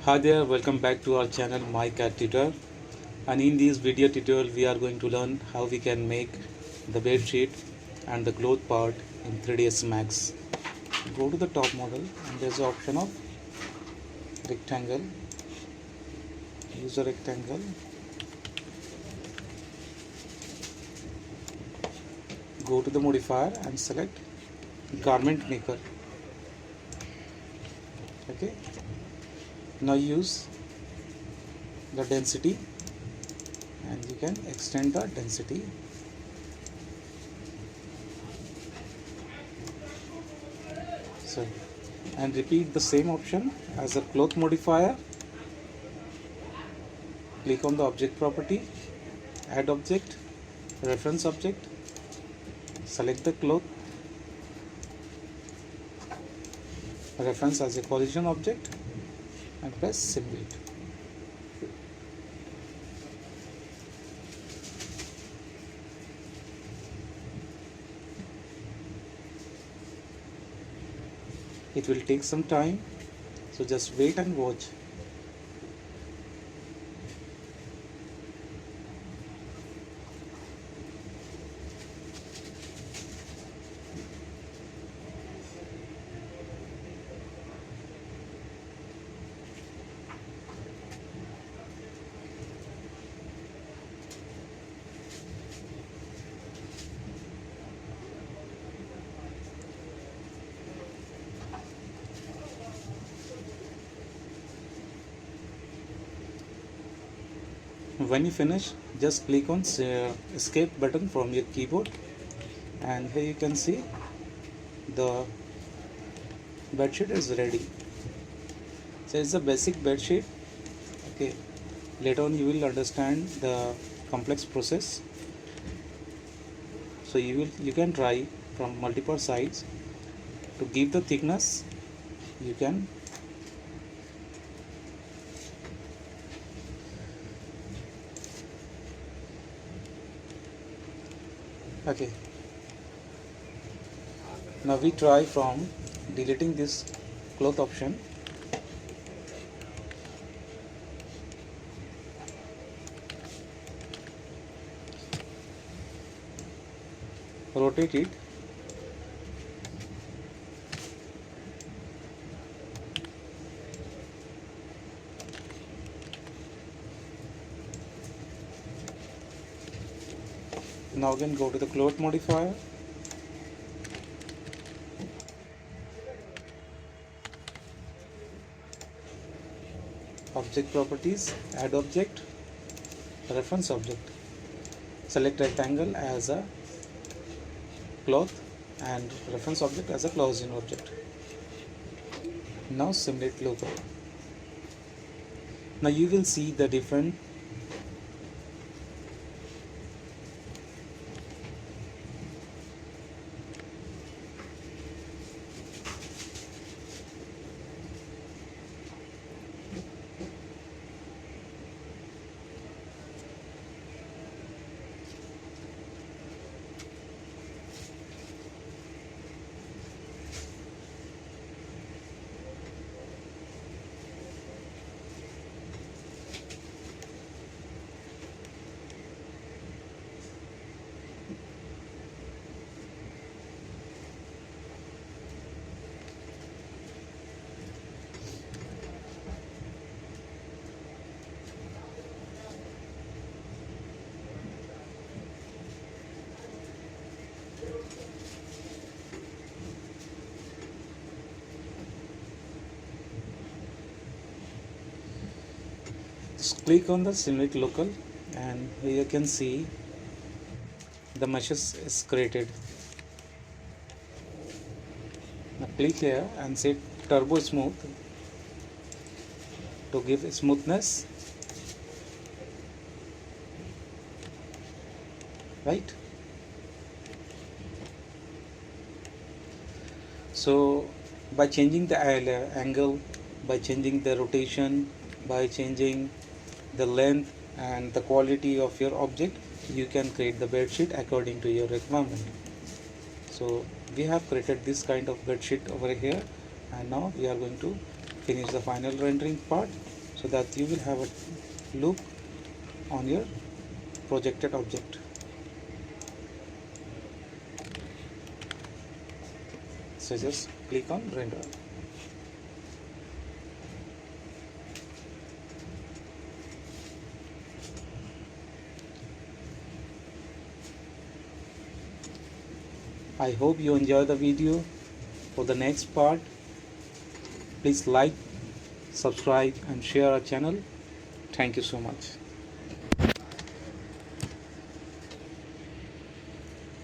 Hi there, welcome back to our channel My Cat Tutor, and in this video tutorial we are going to learn how we can make the bed sheet and the cloth part in 3ds Max. Go to the top model and there's the option of rectangle. Use a rectangle. Go to the modifier and select garment maker. Okay. Now use the density and you can extend the density. So, and repeat the same option as a cloth modifier. Click on the object property, add object, reference object, select the cloth, reference as a collision object, and press simulate. It will take some time, so just wait and watch. When you finish, just click on escape button from your keyboard, and here you can see the bedsheet is ready. So it's a basic bedsheet. Okay, later on you will understand the complex process. So you can try from multiple sides to give the thickness. You can okay. Now we try from deleting this cloth option. Rotate it. Now again go to the cloth modifier. Object properties, add object, reference object. Select rectangle as a cloth and reference object as a collision object. Now simulate logo. Now you will see the different just click on the simulate local, and here you can see the meshes is created. Now click here and set turbo smooth to give smoothness, right? So by changing the angle, by changing the rotation, by changing the length and the quality of your object, you can create the bedsheet according to your requirement. So we have created this kind of bedsheet over here, and now we are going to finish the final rendering part. so that you will have a look on your projected object. So just click on render. I hope you enjoy the video. For the next part, please like, subscribe and share our channel. Thank you so much.